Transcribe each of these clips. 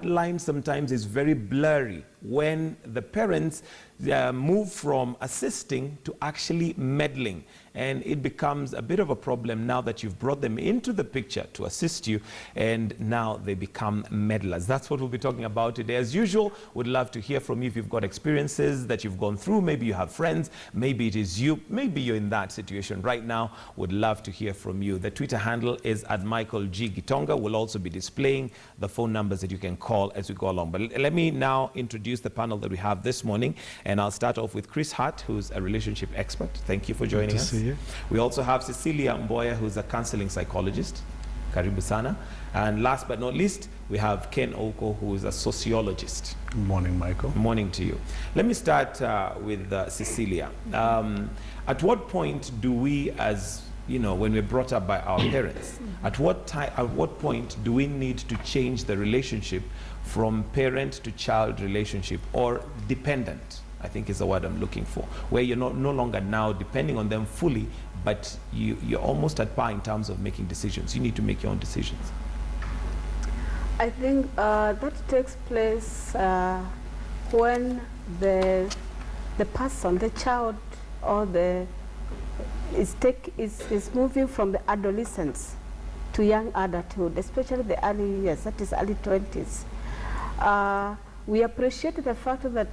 line sometimes is very blurry when the parents move from assisting to actually meddling. And it becomes a bit of a problem now that you've brought them into the picture to assist you, and now they become meddlers. That's what we'll be talking about today. As usual, would love to hear from you if you've got experiences that you've gone through. Maybe you have friends, maybe it is you, maybe you're in that situation right now. Would love to hear from you. The Twitter handle is @MichaelG. We'll also be displaying the phone numbers that you can call as we go along. But let me now introduce the panel that we have this morning, and I'll start off with Chris Hart, who's a relationship expert. Thank you for joining us. You. We also have Cecilia Mboya, who's a counseling psychologist. Karibu sana. And last but not least, we have Ken Oko, who is a sociologist. Good morning, Michael. Morning to you. Let me start with Cecilia. At what point do we, as you know, when we're brought up by our parents, at what point do we need to change the relationship from parent to child relationship, or dependent, I think is the word I'm looking for, where you're no longer now depending on them fully, but you're almost at par in terms of making decisions. You need to make your own decisions. I think that takes place when the person, the child, or is moving from the adolescence to young adulthood, especially the early years, that is early 20s. We appreciate the fact that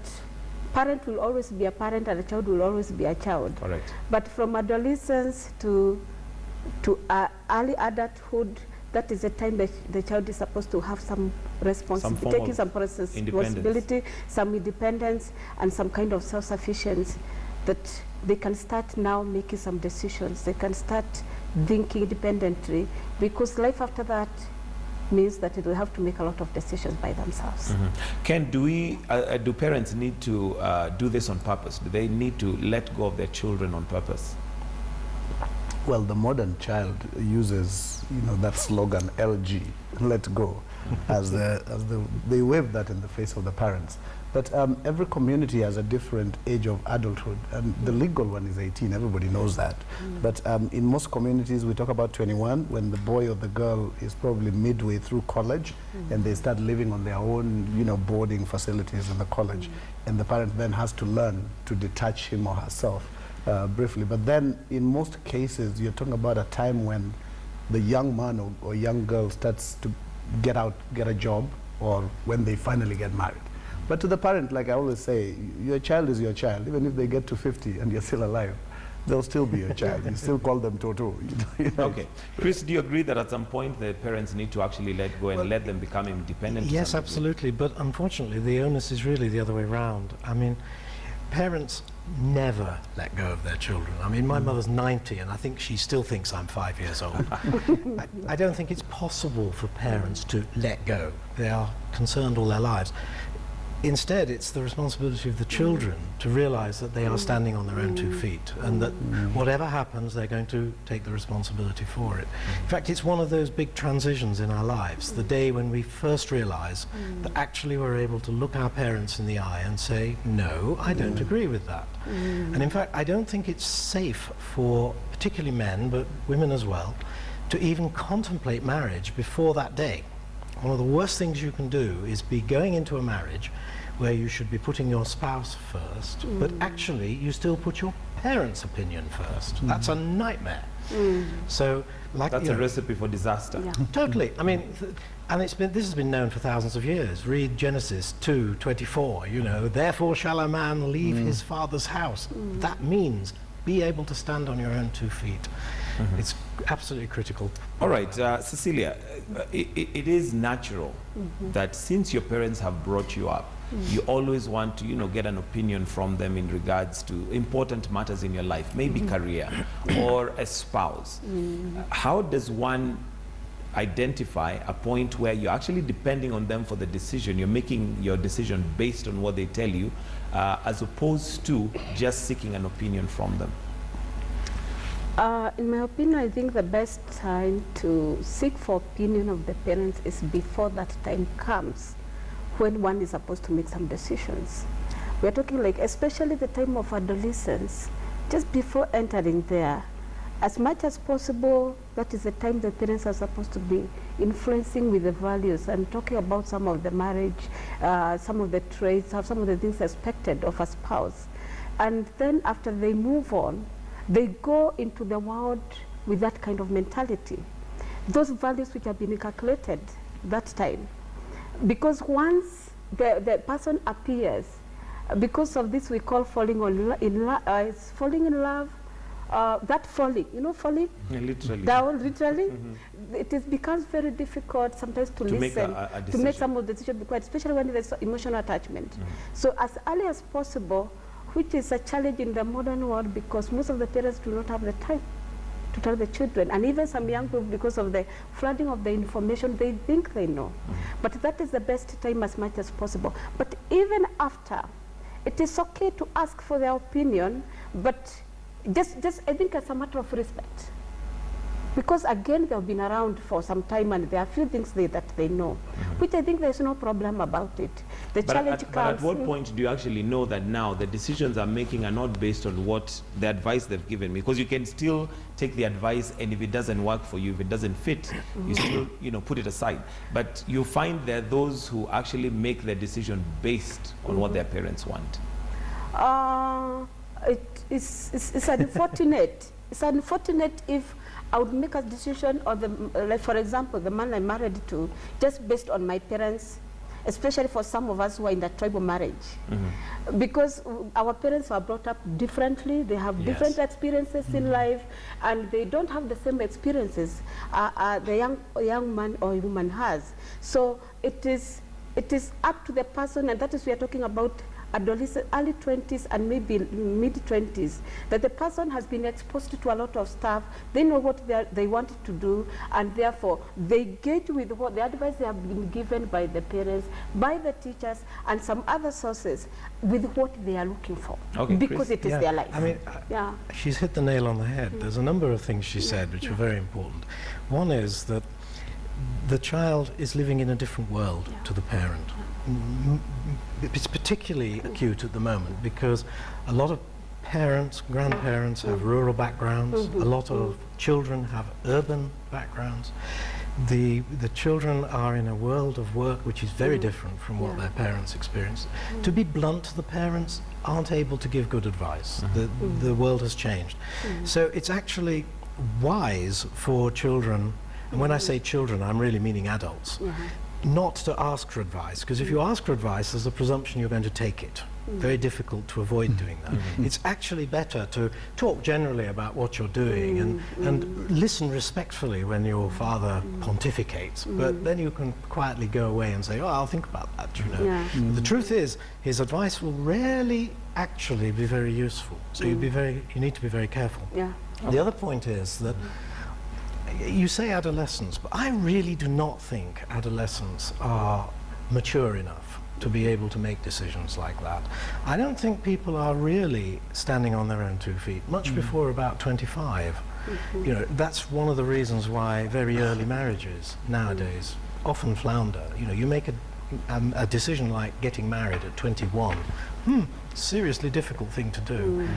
parent will always be a parent and a child will always be a child. Correct. But from adolescence to early adulthood, that is the time that the child is supposed to have some responsibility, taking some responsibility, some independence, and some kind of self-sufficiency, that they can start now making some decisions. They can start thinking independently, because life after that means that they will have to make a lot of decisions by themselves. Ken, do parents need to do this on purpose? Do they need to let go of their children on purpose? Well, the modern child uses, that slogan LG, let go, as they wave that in the face of the parents. But every community has a different age of adulthood, and the legal one is 18, everybody knows that. But in most communities, we talk about 21, when the boy or the girl is probably midway through college, and they start living on their own, boarding facilities in the college. And the parent then has to learn to detach him or herself briefly. But then, in most cases, you're talking about a time when the young man or young girl starts to get a job, or when they finally get married. But to the parent, like I always say, your child is your child. Even if they get to 50 and you're still alive, they'll still be your child. You still call them Toto. Okay. Chris, do you agree that at some point the parents need to actually let go and let them become independent? Yes, absolutely. But unfortunately, the onus is really the other way around. I mean, parents never let go of their children. I mean, my mother's 90, and I think she still thinks I'm 5 years old. I don't think it's possible for parents to let go. They are concerned all their lives. Instead, it's the responsibility of the children to realize that they are standing on their own 2 feet, and that whatever happens, they're going to take the responsibility for it. In fact, it's one of those big transitions in our lives, the day when we first realize that actually we're able to look our parents in the eye and say, no, I don't agree with that. And in fact, I don't think it's safe for particularly men, but women as well, to even contemplate marriage before that day. One of the worst things you can do is be going into a marriage where you should be putting your spouse first, but actually you still put your parents' opinion first. That's a nightmare. So, that's a recipe for disaster. Yeah. Totally. I mean, and this has been known for thousands of years. Read Genesis 2:24. Therefore shall a man leave his father's house. That means be able to stand on your own 2 feet. It's absolutely critical. All right, Cecilia, it is natural that since your parents have brought you up, you always want to, get an opinion from them in regards to important matters in your life, maybe career or a spouse. How does one identify a point where you're actually depending on them for the decision? You're making your decision based on what they tell you, as opposed to just seeking an opinion from them. In my opinion, I think the best time to seek for opinion of the parents is before that time comes, when one is supposed to make some decisions. We're talking like, especially the time of adolescence, just before entering there, as much as possible, that is the time the parents are supposed to be influencing with the values and talking about some of the marriage, some of the traits, some of the things expected of a spouse. And then after they move on, they go into the world with that kind of mentality. Those values which have been calculated that time. Because once the person appears, because of this we call falling in love, that falling, you know, falling literally down, literally, it becomes very difficult sometimes to listen, make to make some of the decisions, especially when there's emotional attachment. So as early as possible, which is a challenge in the modern world because most of the parents do not have the time to tell the children, and even some young people, because of the flooding of the information, they think they know. But that is the best time as much as possible. But even after, it is okay to ask for their opinion, but just I think as a matter of respect. Because again, they've been around for some time and there are a few things that they know, which I think there's no problem about it. The challenge comes. But at what point do you actually know that now the decisions I'm making are not based on what the advice they've given me? Because you can still take the advice, and if it doesn't work for you, if it doesn't fit, you still, you know, put it aside. But you find there are those who actually make their decision based on what their parents want. It's unfortunate. It's unfortunate if I would make a decision on the, like for example, the man I married to, just based on my parents, especially for some of us who are in the tribal marriage. Because our parents were brought up differently, they have different experiences in life, and they don't have the same experiences the young man or woman has. So it is up to the person, and that is we are talking about adolescent, early 20s and maybe mid-20s, that the person has been exposed to a lot of stuff, they know what they wanted to do, and therefore they get with what the advice they have been given by the parents, by the teachers, and some other sources with what they are looking for, because it is their life. I mean, she's hit the nail on the head. There's a number of things she said which are very important. One is that the child is living in a different world to the parent. It's particularly acute at the moment because a lot of parents, grandparents have rural backgrounds, a lot of children have urban backgrounds. The children are in a world of work which is very different from what their parents experienced. To be blunt, the parents aren't able to give good advice. The world has changed. So it's actually wise for children, and when I say children, I'm really meaning adults, not to ask for advice, because if you ask for advice, there's a presumption you're going to take it. Very difficult to avoid doing that. It's actually better to talk generally about what you're doing and listen respectfully when your father pontificates, but then you can quietly go away and say, oh, I'll think about that, you know. The truth is, his advice will rarely actually be very useful, so you need to be very careful. The other point is that you say adolescents, but I really do not think adolescents are mature enough to be able to make decisions like that. I don't think people are really standing on their own 2 feet, much before about 25. You know, that's one of the reasons why very early marriages nowadays often flounder. You know, you make a decision like getting married at 21. Seriously difficult thing to do.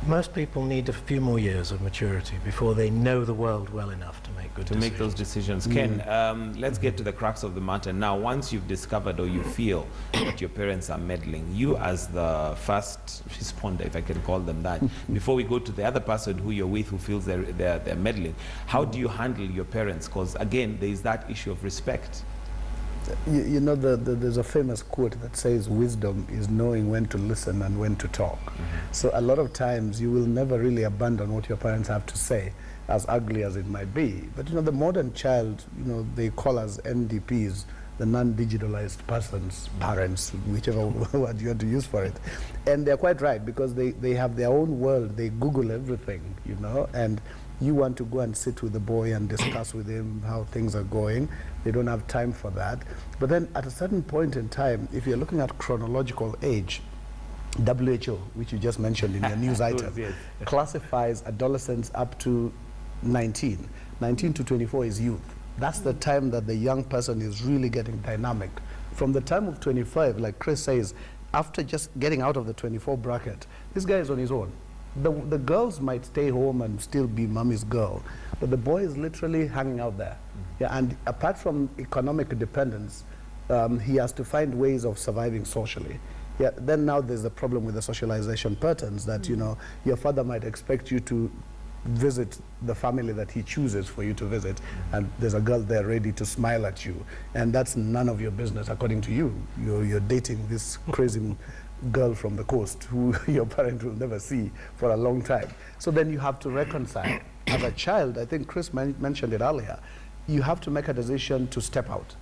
Most people need a few more years of maturity before they know the world well enough to make good decisions. To make those decisions. Ken, let's get to the crux of the matter. Now, once you've discovered or you feel that your parents are meddling, you as the first responder, if I can call them that, before we go to the other person who you're with who feels they're meddling, how do you handle your parents? Because, again, there is that issue of respect. You know, there's a famous quote that says wisdom is knowing when to listen and when to talk. So a lot of times you will never really abandon what your parents have to say, as ugly as it might be. But you know, the modern child, you know, they call us NDPs, the non-digitalized persons, parents, whichever word you want to use for it. And they're quite right, because they have their own world, they Google everything, you know, and you want to go and sit with the boy and discuss with him how things are going. They don't have time for that. But then at a certain point in time, if you're looking at chronological age, WHO, which you just mentioned in your news item, classifies adolescents up to 19. 19 to 24 is youth. That's the time that the young person is really getting dynamic. From the time of 25, like Chris says, after just getting out of the 24 bracket, this guy is on his own. The girls might stay home and still be mommy's girl, but the boy is literally hanging out there. Yeah, and apart from economic dependence, he has to find ways of surviving socially. Yeah, then now there's a problem with the socialization patterns that, you know, your father might expect you to visit the family that he chooses for you to visit, and there's a girl there ready to smile at you, and that's none of your business according to you. You're dating this crazy girl from the coast who your parent will never see for a long time. So then you have to reconcile. As a child, I think Chris mentioned it earlier, you have to make a decision to step out.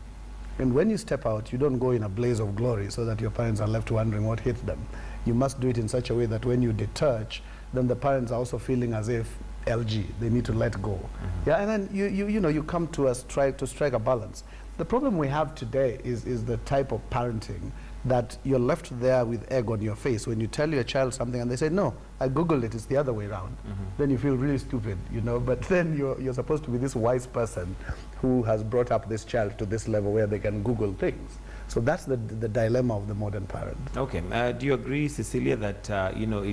And when you step out, you don't go in a blaze of glory so that your parents are left wondering what hit them. You must do it in such a way that when you detach, then the parents are also feeling as if LG, they need to let go. Yeah, and then you know, you come to us, try to strike a balance. The problem we have today is the type of parenting that you're left there with egg on your face. When you tell your child something and they say, no, I Googled it, it's the other way around. Then you feel really stupid, you know, but then you're supposed to be this wise person who has brought up this child to this level where they can Google things. So that's the dilemma of the modern parent. Okay, do you agree, Cecilia, that, you know,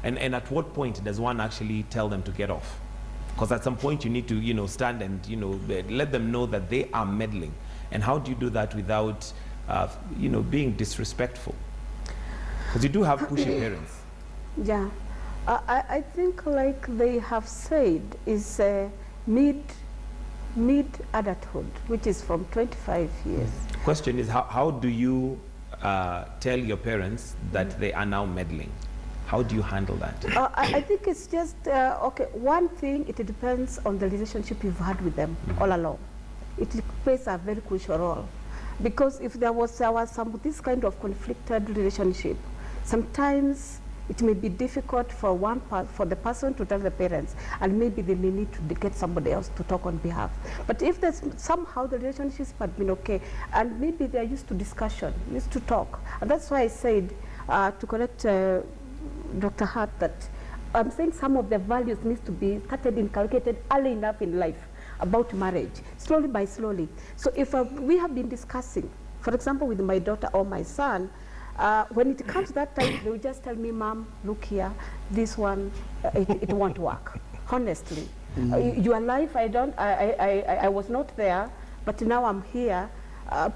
and at what point does one actually tell them to get off? Because at some point you need to, you know, stand and, you know, let them know that they are meddling. And how do you do that without, you know, being disrespectful? Because you do have pushy parents. Yeah, I think, like they have said, is mid-adulthood, which is from 25 years. Question is, how do you tell your parents that they are now meddling? How do you handle that? I think it's just, okay, one thing, it depends on the relationship you've had with them all along. It plays a very crucial role. Because if there was this kind of conflicted relationship, sometimes it may be difficult for for the person to tell the parents, and maybe they may need to get somebody else to talk on behalf. But if there's somehow the relationships have been okay, and maybe they're used to discussion, used to talk, and that's why I said, to correct Dr. Hart, that I'm saying some of the values needs to be started inculcated early enough in life about marriage, slowly by slowly. So if we have been discussing, for example, with my daughter or my son, when it comes to that time, they will just tell me, Mom, look here, this one, it won't work. Honestly, your life, I was not there, but now I'm here.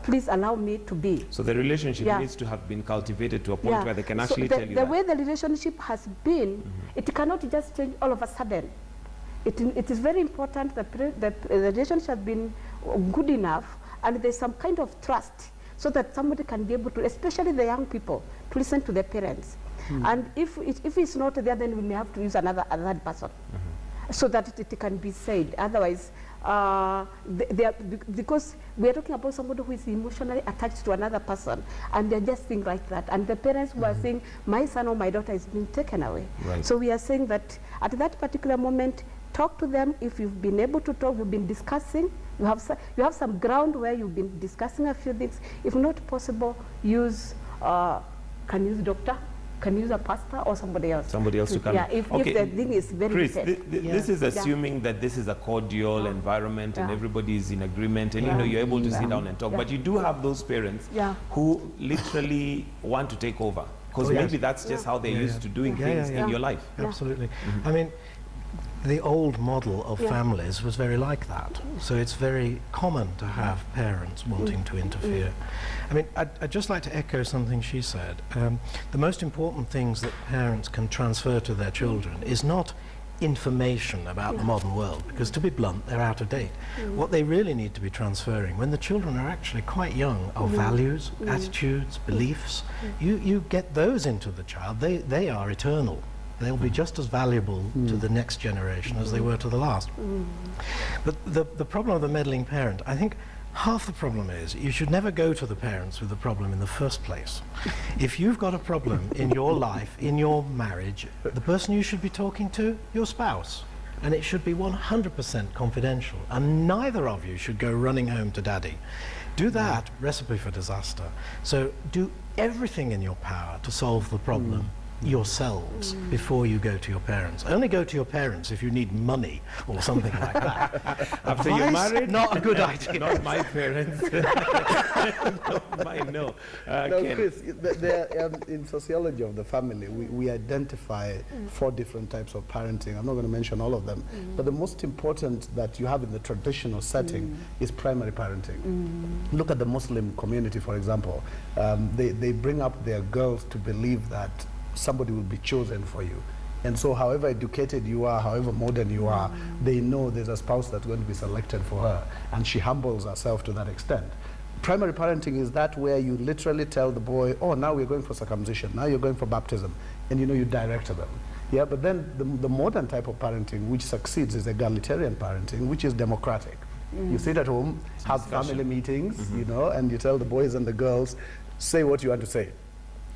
Please allow me to be. So the relationship needs to have been cultivated to a point where they can actually tell you the way the relationship has been, it cannot just change all of a sudden. It is very important that the relationship has been good enough, and there's some kind of trust, so that somebody can be able to, especially the young people, to listen to their parents. And if it's not there, then we may have to use another person, so that it can be said. Otherwise, because we are talking about somebody who is emotionally attached to another person, and they're just saying like that. And the parents who are saying, my son or my daughter is being taken away. Right. So we are saying that at that particular moment, talk to them. If you've been able to talk, you've been discussing, you have some ground where you've been discussing a few things. If not possible, use doctor, can use a pastor or somebody else. Somebody else to come. Yeah, if the thing is very Chris, this is assuming that this is a cordial environment and everybody is in agreement, and you know, you're able to sit down and talk. But you do have those parents who literally want to take over, because maybe that's just how they're used to doing things in your life. Absolutely. I mean, the old model of families was very like that. So it's very common to have parents wanting to interfere. I mean, I'd just like to echo something she said. The most important things that parents can transfer to their children is not information about the modern world, because to be blunt, they're out of date. What they really need to be transferring when the children are actually quite young are values, attitudes, beliefs. You get those into the child, they are eternal. They'll be just as valuable to the next generation as they were to the last. But the problem of the meddling parent, I think half the problem is you should never go to the parents with the problem in the first place. If you've got a problem in your life, in your marriage, the person you should be talking to, your spouse. And it should be 100% confidential. And neither of you should go running home to daddy. Do that, recipe for disaster. So do everything in your power to solve the problem yourselves before you go to your parents. Only go to your parents if you need money or something like that. After you're married? Not a good idea. Not my parents. Not mine, no. No, Chris, in sociology of the family, we identify 4 different types of parenting. I'm not going to mention all of them, but the most important that you have in the traditional setting is primary parenting. Look at the Muslim community, for example. They bring up their girls to believe that somebody will be chosen for you. And so however educated you are, however modern you are, they know there's a spouse that's going to be selected for her, and she humbles herself to that extent. Primary parenting is that where you literally tell the boy, oh, now we're going for circumcision, now you're going for baptism, and you direct them. Yeah, but then the modern type of parenting which succeeds is egalitarian parenting, which is democratic. You sit at home, have family meetings, and you tell the boys and the girls, say what you want to say.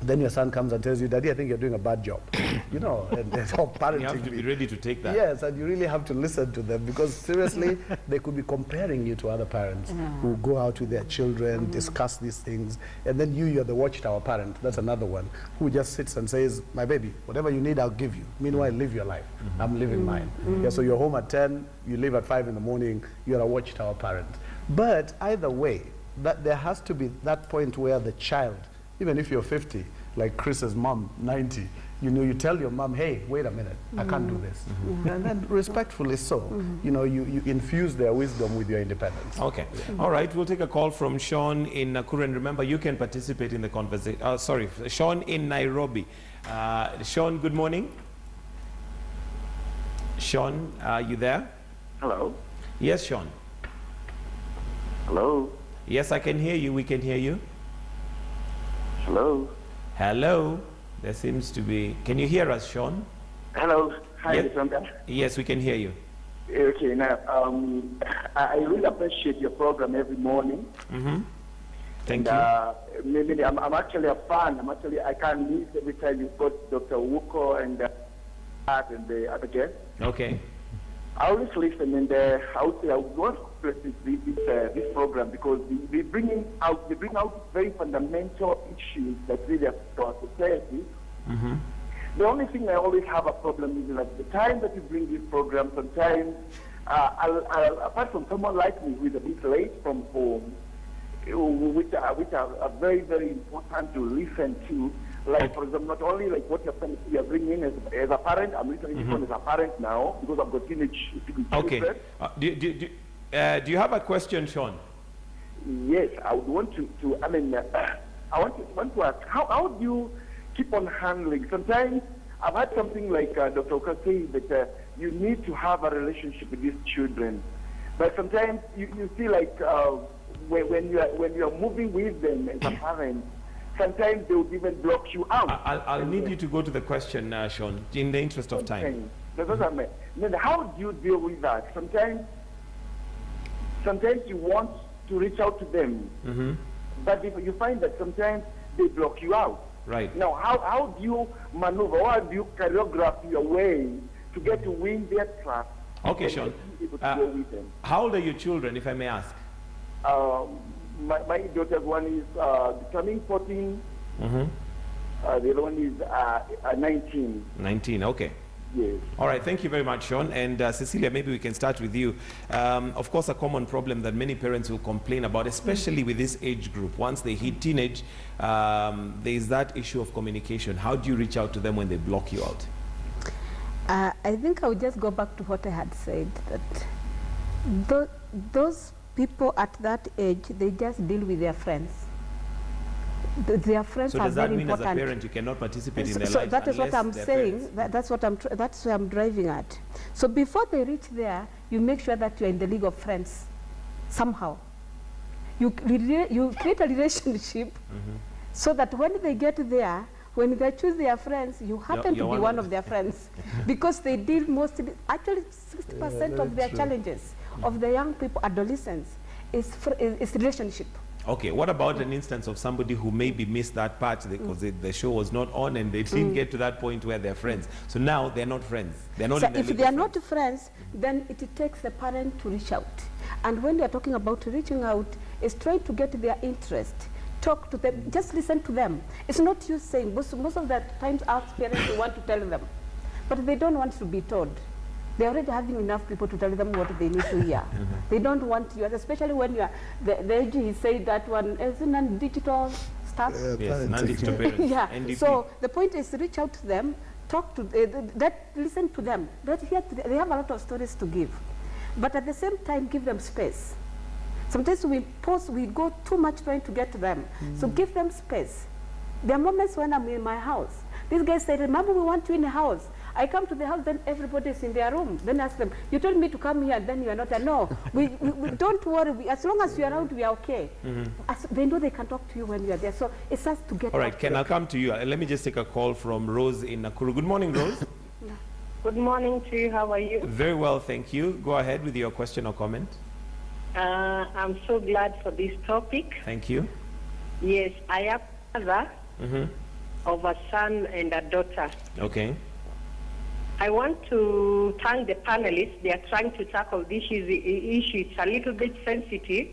Then your son comes and tells you, Daddy, I think you're doing a bad job. And how parenting. You have to be ready to take that. Yes, and you really have to listen to them, because seriously, they could be comparing you to other parents who go out with their children, discuss these things, and then you're the watchtower parent. That's another one who just sits and says, my baby, whatever you need, I'll give you. Meanwhile, live your life. I'm living mine. Yeah, so you're home at 10, you leave at 5 in the morning, you're a watchtower parent. But either way, that there has to be that point where the child, even if you're 50, like Chris's mom, 90, you tell your mom, hey, wait a minute, I can't do this. And then respectfully so, you infuse their wisdom with your independence. Okay. All right, we'll take a call from Sean in Nakuru. And remember, you can participate in the conversation. Sorry, Sean in Nairobi. Sean, good morning. Sean, are you there? Hello? Yes, Sean. Hello? Yes, I can hear you. We can hear you. Hello? Hello. There seems to be... Can you hear us, Sean? Hello? Hi, Yes. Sandra. Yes, we can hear you. Okay, now, I really appreciate your program every morning. Thank And, you. maybe I'm actually a fan. I can't miss every time you've got Dr. Wuko and the other guests. Okay. I always listen, and I would say I would want to compliment this program, because they bring out very fundamental issues that really affect our society. The only thing I always have a problem is that the time that you bring this program, sometimes, apart from someone like me who is a bit late from home, which are very, very important to listen to. Like, for example, not only like what you're bringing as a parent, I'm listening to this as a parent now, because I've got teenage Okay. children. Do you have a question, Sean? Yes, I would want to I want to ask, how do you keep on handling? Sometimes I've had something like Dr. Oka say that you need to have a relationship with these children, but sometimes you feel like when you are moving with them as a parent, sometimes they would even block you out. I'll need you to go to the question, Sean, in the interest of time. That's what I mean. Then how do you deal with that? Sometimes you want to reach out to them, but if you find that sometimes they block you out. Right. Now, how do you maneuver, or how do you choreograph your way to get to win their trust? Okay, Sean. Be able to go with them? How old are your children, if I may ask? My daughter, one is becoming 14. The other one is 19. 19, okay. Yes. All right, thank you very much, Sean. And Cecilia, maybe we can start with you. Of course, a common problem that many parents will complain about, especially with this age group, once they hit teenage, there is that issue of communication. How do you reach out to them when they block you out? I think I would just go back to what I had said, that those people at that age, they just deal with their friends. Their friends So are does that very mean important. as a parent you cannot participate in their So lives? that is what unless I'm they're saying. parents? That's where I'm driving at. So before they reach there, you make sure that you're in the league of friends somehow. You create a relationship so that when they get there, when they choose their friends, you happen to be one of their friends, because they deal mostly, actually 60% of their challenges of the young people, adolescents, is relationship. Okay, what about an instance of somebody who maybe missed that part because the show was not on and they didn't get to that point where they're friends? So now they're not friends. They're not So in the if league they are of not friends, then it takes the parent to reach out. And when they are talking about reaching out, is trying to get their interest, talk to them, just listen to them. It's not you saying, most of the times our parents we want to tell them, but they don't want to be told. They're already having enough people to tell them what they need to hear. They don't want you, especially when you are, the age he said that one is non-digital stuff. Yes, non-digital parents. Yeah, NDP. so the point is to reach out to them, talk to, listen to them. They have a lot of stories to give. But at the same time, give them space. Sometimes we go too much trying to get to them. So give them space. There are moments when I'm in my house. These guys say, remember we want you in the house. I come to the house, then everybody's in their room. Then ask them, you told me to come here, and then you are not there. No, we don't worry. As long as you're around, we are okay. They know they can talk to you when you are there. So it's us to get. All right, Ken, I'll come to you. Let me just take a call from Rose in Nakuru. Good morning, Rose. Good morning to you. How are you? Very well, thank you. Go ahead with your question or comment. I'm so glad for this topic. Thank you. Yes, I am a mother of a son and a daughter. Okay. I want to thank the panelists. They are trying to tackle this issue. It's a little bit sensitive,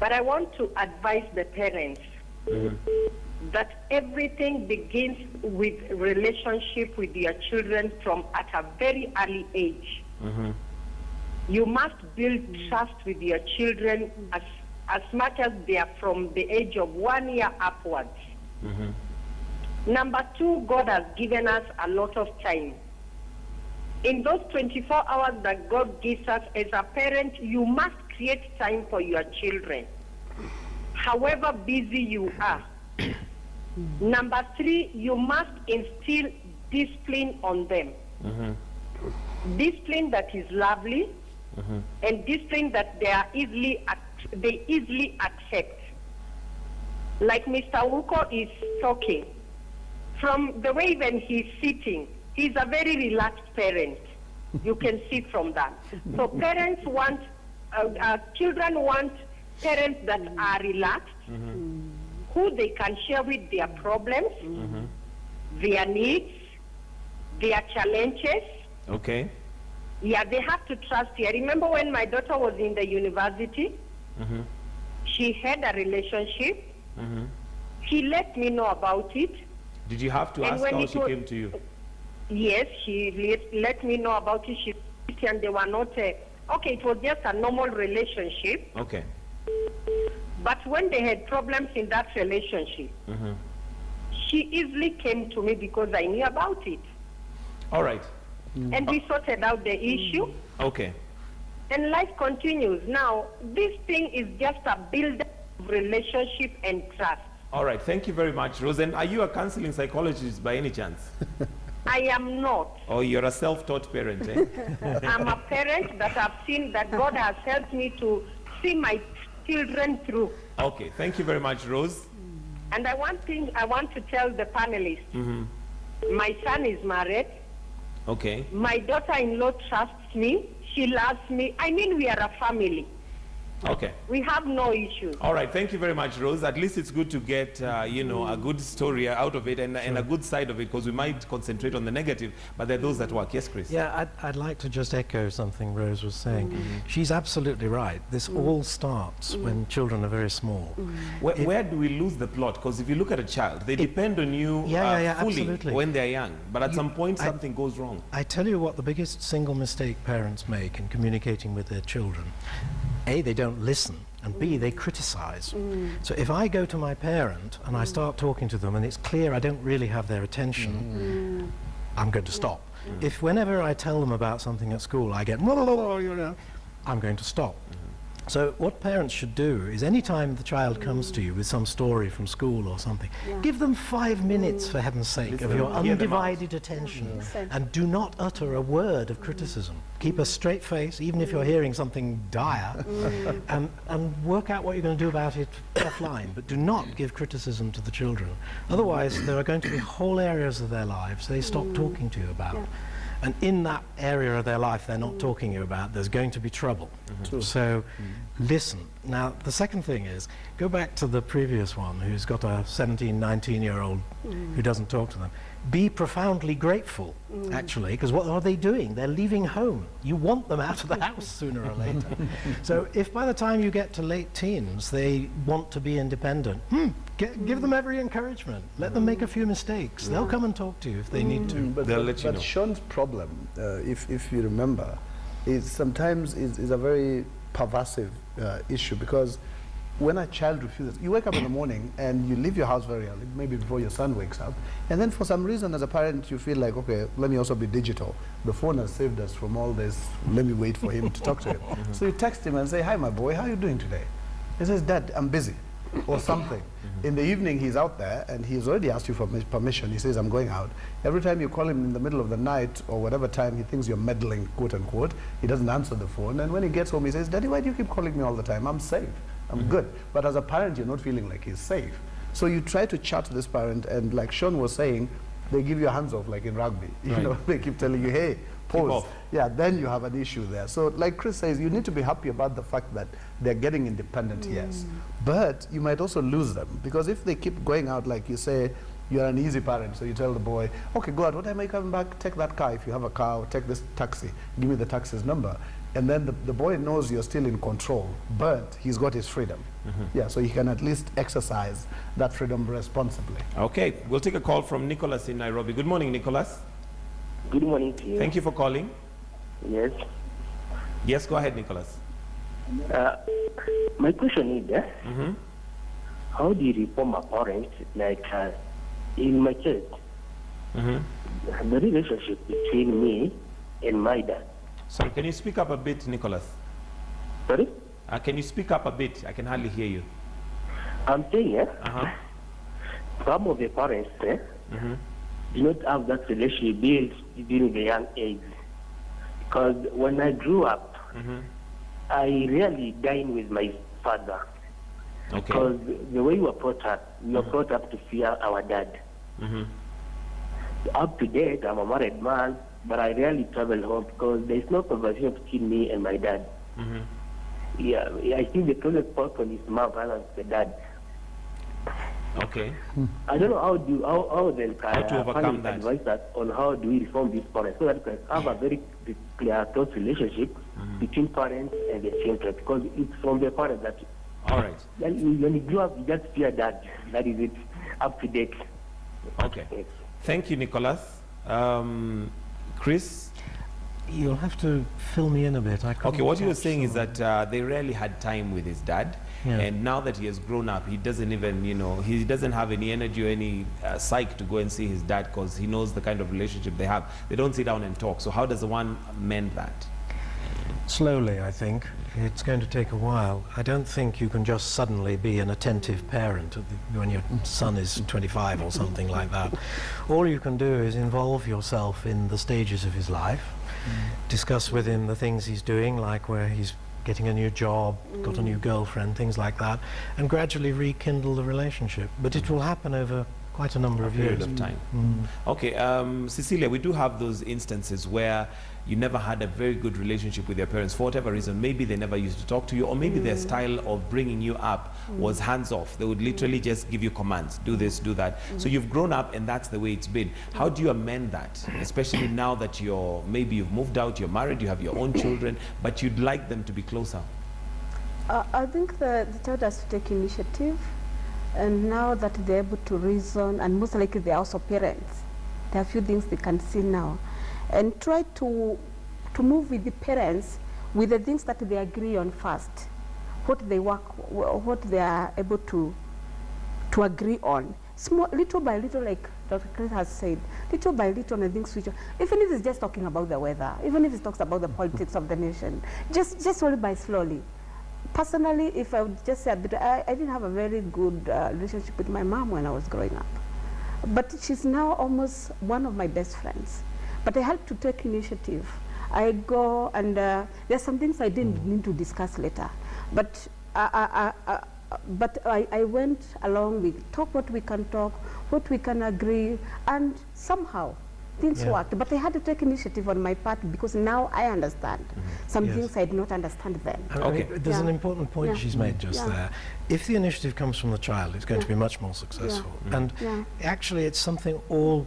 but I want to advise the parents that everything begins with relationship with your children from at a very early age. You must build trust with your children as much as they are from the age of 1 year upwards. Number two, God has given us a lot of time. In those 24 hours that God gives us as a parent, you must create time for your children, however busy you are. Number three, you must instill discipline on them. Discipline that is lovely and discipline that they easily accept. Like Mr. Wuko is talking, from the way when he's sitting, he's a very relaxed parent. You can see from that. So parents want, children want parents that are relaxed, who they can share with their problems, their needs, their challenges. Okay. Yeah, they have to trust you. I remember when my daughter was in the university, she had a relationship. She let me know about it. Did you have to ask her or she came to you? Yes, she let me know about it. And they were not, okay, it was just a normal relationship. Okay. But when they had problems in that relationship, she easily came to me because I knew about it. All right. And we sorted out the issue. Okay. And life continues. Now, this thing is just a build-up of relationship and trust. All right. Thank you very much, Rose. And are you a counseling psychologist by any chance? I am not. Oh, you're a self-taught parent, eh? I'm a parent that I've seen that God has helped me to see my children through. Okay. Thank you very much, Rose. And one thing I want to tell the panelists. My son is married. Okay. My daughter-in-law trusts me. She loves me. I mean, we are a family. Okay. We have no issues. All right. Thank you very much, Rose. At least it's good to get, you know, a good story out of it and a good side of it, because we might concentrate on the negative, but there are those that work. Yes, Chris? Yeah, I'd like to just echo something Rose was saying. She's absolutely right. This all starts when children are very small. Where do we lose the plot? Because if you look at a child, they depend on you fully absolutely. when they're young. But at some point, something goes wrong. I tell you what the biggest single mistake parents make in communicating with their children. A, they don't listen, and B, they criticize. So if I go to my parent and I start talking to them and it's clear I don't really have their attention, I'm going to stop. If whenever I tell them about something at school I get, I'm going to stop. So what parents should do is any time the child comes to you with some story from school or something, give them 5 minutes, for heaven's sake, of your undivided attention, and do not utter a word of criticism. Keep a straight face, even if you're hearing something dire, and work out what you're going to do about it offline, but do not give criticism to the children. Otherwise, there are going to be whole areas of their lives they stop talking to you about. And in that area of their life they're not talking to you about, there's going to be trouble. So listen. Now, the second thing is, go back to the previous one who's got a 17, 19-year-old who doesn't talk to them. Be profoundly grateful, actually, because what are they doing? They're leaving home. You want them out of the house sooner or later. So if by the time you get to late teens they want to be independent, give them every encouragement. Let them make a few mistakes. They'll come and talk to you if they need to. They'll let you know. But Sean's problem, if you remember, is sometimes is a very pervasive issue, because when a child refuses, you wake up in the morning and you leave your house very early, maybe before your son wakes up, and then for some reason as a parent you feel like, okay, let me also be digital. The phone has saved us from all this, let me wait for him to talk to him. So you text him and say, hi my boy, how are you doing today? He says, Dad, I'm busy, or something. In the evening he's out there and he's already asked you for permission. He says, I'm going out. Every time you call him in the middle of the night or whatever time he thinks you're meddling, quote unquote, he doesn't answer the phone, and when he gets home he says, Daddy, why do you keep calling me all the time? I'm safe, I'm good. But as a parent, you're not feeling like he's safe. So you try to chat to this parent, and like Sean was saying, they give you a hands off like in rugby. You know, they keep telling you, hey, pause. Yeah, then you have an issue there. So like Chris says, you need to be happy about the fact that they're getting independent, yes. But you might also lose them, because if they keep going out, like you say, you're an easy parent, so you tell the boy, okay, go out, what time are you coming back? Take that car if you have a car, or take this taxi, give me the taxi's number. And then the boy knows you're still in control, but he's got his freedom. Yeah, so he can at least exercise that freedom responsibly. Okay, we'll take a call from Nicholas in Nairobi. Good morning, Nicholas. Good morning to you. Thank you for calling. Yes. Yes, go ahead, Nicholas. My question is, how do you reform a parent, like in my case, the relationship between me and my dad? Sorry, can you speak up a bit, Nicholas? Sorry? Can you speak up a bit? I can hardly hear you. I'm saying, some of the parents do not have that relationship built during the young age. Because when I grew up, I really dined with my father. Okay. Because the way we were brought up, to fear our dad. Up to date, I'm a married man, but I rarely travel home because there's no conversation between me and my dad. Yeah, I think the closest person is mom and the dad. Okay. I don't know how then how to overcome that. Advise us on how do we reform this parents so that we can have a very clear, close relationship between parents and the children, because it's from the parents that. All right. When you grow up, you just fear dad. That is it, up to date. Okay. Yes. Thank you, Nicholas. Chris? You'll have to fill me in a bit. Okay, what you were saying is that they rarely had time with his dad. Yeah. And now that he has grown up, he doesn't even, he doesn't have any energy or any psyche to go and see his dad, because he knows the kind of relationship they have. They don't sit down and talk. So how does one mend that? Slowly, I think. It's going to take a while. I don't think you can just suddenly be an attentive parent when your son is 25 or something like that. All you can do is involve yourself in the stages of his life, discuss with him the things he's doing, like where he's getting a new job, got a new girlfriend, things like that, and gradually rekindle the relationship. But it will happen over quite a number of years. Of time. Okay, Cecilia, we do have those instances where you never had a very good relationship with your parents for whatever reason. Maybe they never used to talk to you, or maybe their style of bringing you up was hands-off. They would literally just give you commands, do this, do that. So you've grown up and that's the way it's been. How do you amend that, especially now that maybe you've moved out, you're married, you have your own children, but you'd like them to be closer? I think the child has to take initiative, and now that they're able to reason, and most likely they're also parents, there are a few things they can see now, and try to move with the parents with the things that they agree on first, what they are able to agree on. Little by little, like Dr. Chris has said, little by little, I think switch on. Even if it's just talking about the weather, even if it talks about the politics of the nation, just slowly by slowly. Personally, if I would just say a bit, I didn't have a very good relationship with my mom when I was growing up. But she's now almost one of my best friends. But I had to take initiative. I go and there's some things I didn't need to discuss later. But I went along with talk what we can talk, what we can agree, and somehow things worked. But I had to take initiative on my part because now I understand some things I did not understand then. Okay. There's an important point she's made just there. If the initiative comes from the child, it's going to be much more successful. And actually, it's something all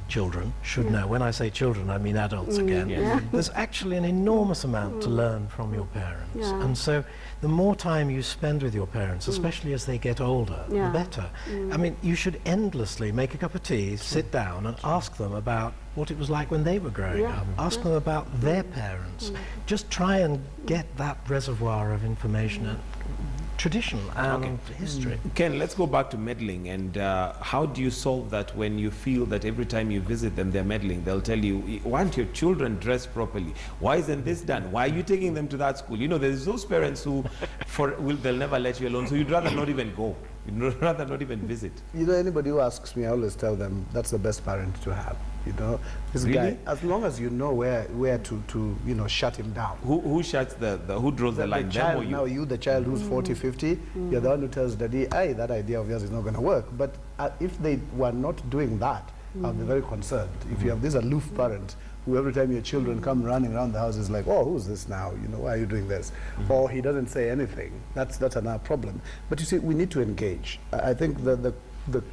children should know. When I say children, I mean adults again. There's actually an enormous amount to learn from your parents. And so the more time you spend with your parents, especially as they get older, the better. I mean, you should endlessly make a cup of tea, sit down and ask them about what it was like when they were growing up. Ask them about their parents. Just try and get that reservoir of information and tradition and history. Ken, let's go back to meddling. And how do you solve that when you feel that every time you visit them, they're meddling? They'll tell you, why aren't your children dressed properly? Why isn't this done? Why are you taking them to that school? You know, there's those parents who they'll never let you alone, so you'd rather not even go. You'd rather not even visit. You know, anybody who asks me, I always tell them that's the best parent to have. You know, this guy, as long as you know where to you know, shut him down. Who shuts who draws the line? The child, them or you? now you, the child who's 40, 50, you're the one who tells daddy, hey, that idea of yours is not going to work. But if they were not doing that, I'll be very concerned. If you have this aloof parent who every time your children come running around the house is like, oh, who's this now? You know, why are you doing this? Or he doesn't say anything. That's another problem. But you see, we need to engage. I think the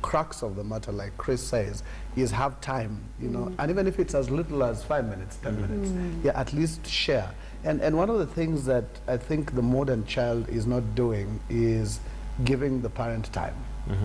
crux of the matter, like Chris says, is have time, you know, and even if it's as little as 5 minutes, 10 minutes, at least share. And one of the things that I think the modern child is not doing is giving the parent time.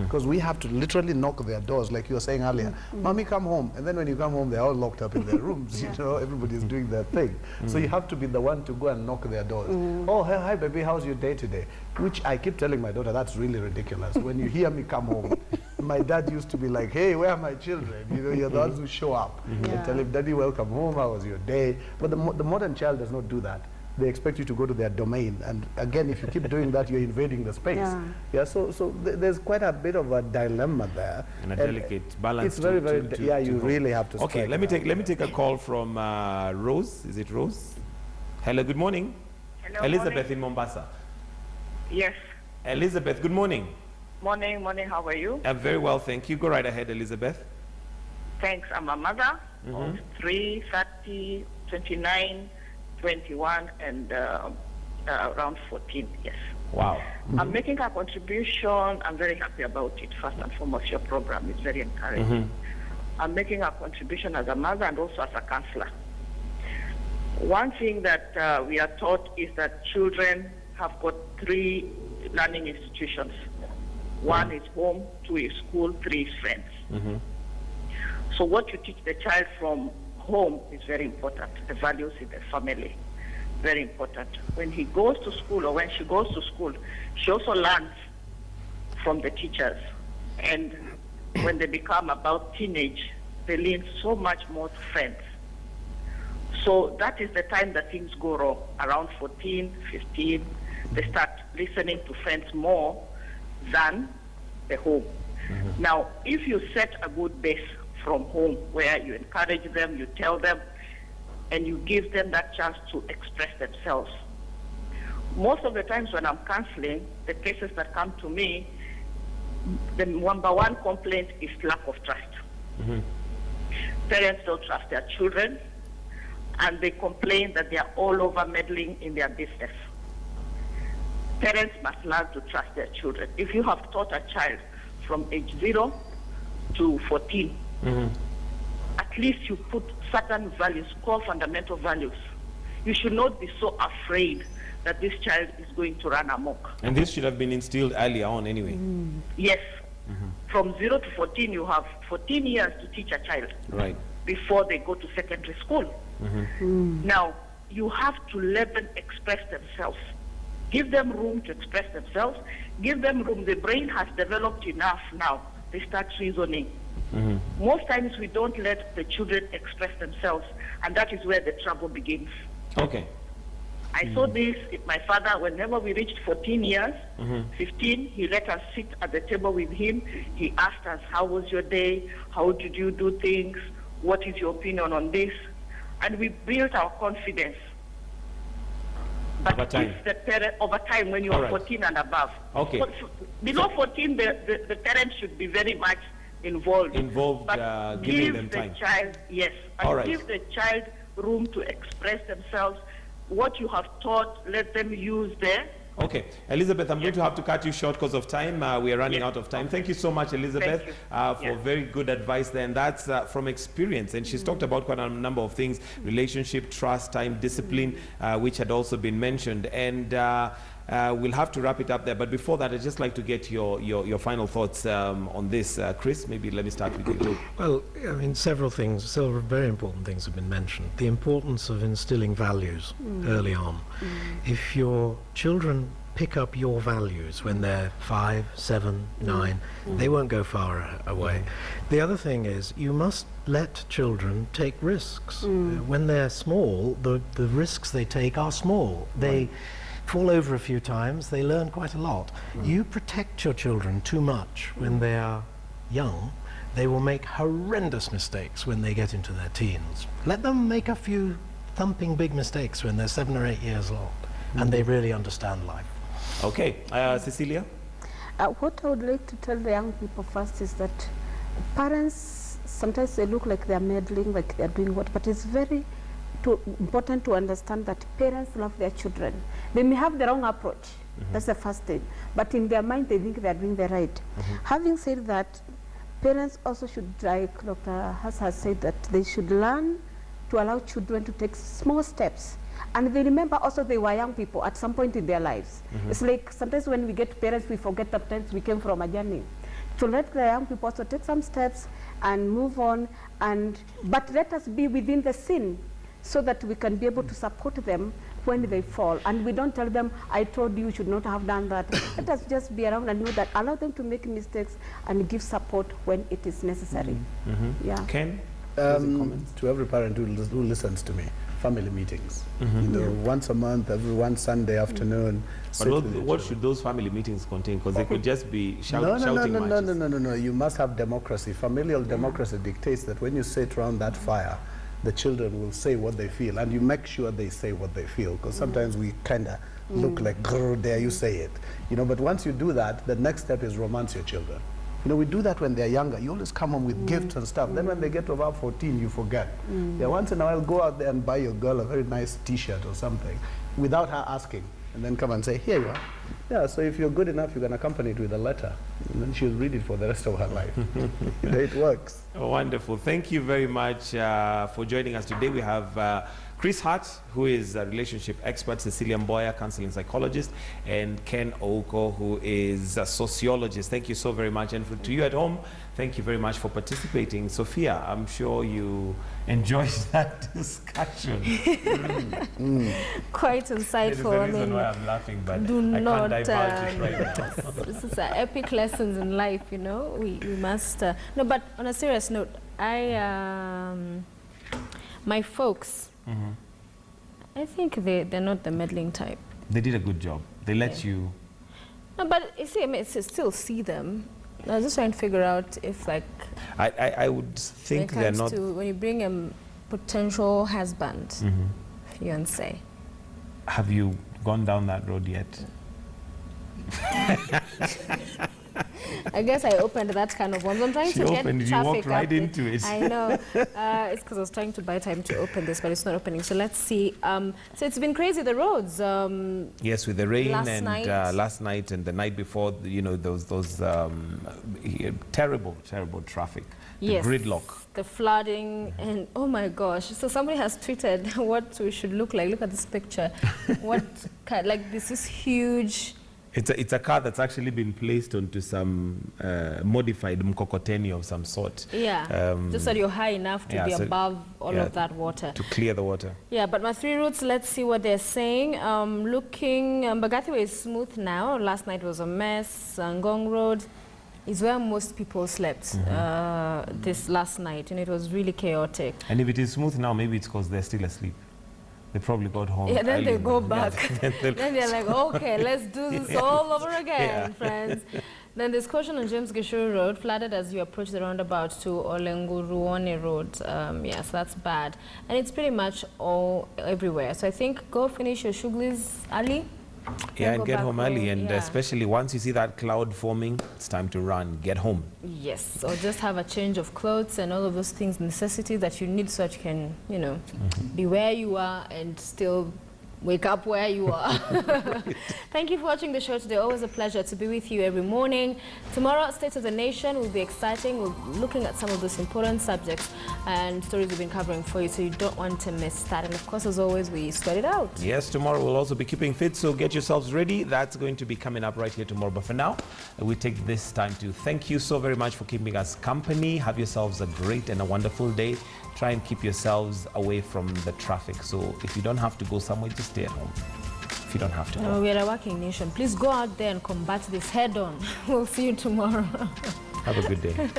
Because we have to literally knock their doors, like you were saying earlier. Mommy, come home. And then when you come home, they're all locked up in their rooms, you know, everybody's doing their thing. So you have to be the one to go and knock their doors. Oh, hey, hi, baby, how's your day today? Which I keep telling my daughter, that's really ridiculous. When you hear me come home, my dad used to be like, hey, where are my children? You know, you're the ones who show up. And tell him, Daddy, welcome home, how was your day? But the modern child does not do that. They expect you to go to their domain, and again, if you keep doing that, you're invading the space. So there's quite a bit of a dilemma there, and a delicate balance. It's very, you really have to. Okay, let me take a call from Rose. Is it Rose? Hello, good morning. Hello, Elizabeth morning. in Mombasa. Yes. Elizabeth, good morning. Morning. How are you? I'm very well, thank you. Go right ahead, Elizabeth. Thanks. I'm a mother of 3, 30, 29. 21 and around 14, yes. Wow. I'm making a contribution. I'm very happy about it. First and foremost, your program is very encouraging. I'm making a contribution as a mother and also as a counselor. One thing that we are taught is that children have got 3 learning institutions. 1 is home, 2 is school, 3 is friends. So what you teach the child from home is very important. The values in the family, very important. When he goes to school or when she goes to school, she also learns from the teachers. And when they become about teenage, they lean so much more to friends. So that is the time that things go wrong. Around 14, 15, they start listening to friends more than the home. Now, if you set a good base from home where you encourage them, you tell them, and you give them that chance to express themselves. Most of the times when I'm counseling, the cases that come to me, the number 1 complaint is lack of trust. Parents don't trust their children, and they complain that they are all over meddling in their business. Parents must learn to trust their children. If you have taught a child from age 0 to 14, at least you put certain values, core fundamental values. You should not be so afraid that this child is going to run amok. And this should have been instilled earlier on anyway. Yes. From 0 to 14, you have 14 years to teach a child before they go to secondary school. Now, you have to let them express themselves. Give them room to express themselves. Give them room. The brain has developed enough now. They start reasoning. Most times we don't let the children express themselves, and that is where the trouble begins. Okay. I saw this with my father. Whenever we reached 14 years, 15, he let us sit at the table with him. He asked us, how was your day? How did you do things? What is your opinion on this? And we built our confidence. But over time. If the parent, over time, when you are 14 and above. Okay. Below 14, the parents should be very much involved. But giving them time. Child, yes, and give the child room to express themselves. What you have taught, let them use there. Okay, Elizabeth, I'm going to have to cut you short because of time. We are running out of time. Thank you so much, Elizabeth, for very good advice there. And that's from experience. And she's talked about quite a number of things: relationship, trust, time, discipline, which had also been mentioned. And we'll have to wrap it up there. But before that, I'd just like to get your final thoughts on this. Chris, maybe let me start with you too. Well, I mean, several very important things have been mentioned. The importance of instilling values early on. If your children pick up your values when they're 5, 7, 9, they won't go far away. The other thing is you must let children take risks. When they're small, the risks they take are small. They fall over a few times, they learn quite a lot. You protect your children too much when they are young, they will make horrendous mistakes when they get into their teens. Let them make a few thumping big mistakes when they're 7 or 8 years old, and they really understand life. Okay, Cecilia? What I would like to tell the young people first is that parents, sometimes they look like they're meddling, like they're doing what, but it's very important to understand that parents love their children. They may have the wrong approach, that's the first thing, but in their mind they think they're doing the right. Having said that, parents also should, like Dr. has said, that they should learn to allow children to take small steps. And they remember also they were young people at some point in their lives. It's like sometimes when we get parents, we forget that times we came from a journey. To let the young people also take some steps and move on, but let us be within the scene so that we can be able to support them when they fall. And we don't tell them, I told you should not have done that. Let us just be around and know that, allow them to make mistakes and give support when it is necessary. Yeah. Ken? To every parent who listens to me, family meetings. You know, once a month, every one Sunday afternoon. But what should those family meetings contain? Because they could just be shouting matches. No. You must have democracy. Familial democracy dictates that when you sit around that fire, the children will say what they feel, and you make sure they say what they feel, because sometimes we kind of look like, grrr, there you say it. You know, but once you do that, the next step is romance your children. You know, we do that when they're younger. You always come home with gifts and stuff. Then when they get to about 14, you forget. Yeah, once in a while, go out there and buy your girl a very nice T-shirt or something without her asking, and then come and say, here you are. Yeah, so if you're good enough, you can accompany it with a letter, and then she'll read it for the rest of her life. You know, it works. Oh, wonderful. Thank you very much for joining us today. We have Chris Hart, who is a relationship expert, Cecilia Mboya, counseling psychologist, and Ken Ouko, who is a sociologist. Thank you so very much. And to you at home, thank you very much for participating. Sophia, I'm sure you enjoyed that discussion. Quite insightful. There's a reason why I'm laughing, but I can't divulge it right now. This is epic lessons in life, you know. We must... no, but on a serious note, my folks, I think they're not the meddling type. They did a good job. They let you... No, but you see, I mean, I still see them. I was just trying to figure out if, like... I would think they're not... When you bring a potential husband, fiancé. Have you gone down that road yet? I guess I opened that kind of one. I'm trying to get traffic. You walked right into it. I know. It's because I was trying to buy time to open this, but it's not opening. So let's see. So it's been crazy, the roads. Yes, with the rain last night and the night before, you know, those terrible traffic. Yes. The gridlock. The flooding, and oh my gosh. So somebody has tweeted what we should look like. Look at this picture. What kind, like this is huge. It's a car that's actually been placed onto some modified mkokoteni of some sort. Yeah, just so you're high enough to be above all of that water. To clear the water. Yeah, but my 3 routes, let's see what they're saying. Mbagathi Way is smooth now. Last night was a mess. Ngong Road is where most people slept this last night, and it was really chaotic. And if it is smooth now, maybe it's because they're still asleep. They probably got home. Yeah, then they go back. Then they're like, okay, let's do this all over again, friends. Then there's caution on James Gishuru Road, flooded as you approach the roundabout to Olenguruone Road. Yes, that's bad. And it's pretty much all everywhere. So I think go finish your shughlis early Yeah, and get home early. And yeah. especially once you see that cloud forming, it's time to run, get home. Yes, or just have a change of clothes and all of those things, necessities that you need so that you can, you know, be where you are and still wake up where you are. Thank you for watching the show today. Always a pleasure to be with you every morning. Tomorrow, State of the Nation will be exciting. We'll be looking at some of those important subjects and stories we've been covering for you, so you don't want to miss that. And of course, as always, we spread it out. Yes, tomorrow we'll also be keeping fit, so get yourselves ready. That's going to be coming up right here tomorrow. But for now, we take this time to thank you so very much for keeping us company. Have yourselves a great and a wonderful day. Try and keep yourselves away from the traffic. So if you don't have to go somewhere, just stay at home. If you don't have to. No, we're a working nation. Please go out there and combat this head on. We'll see you tomorrow. Have a good day.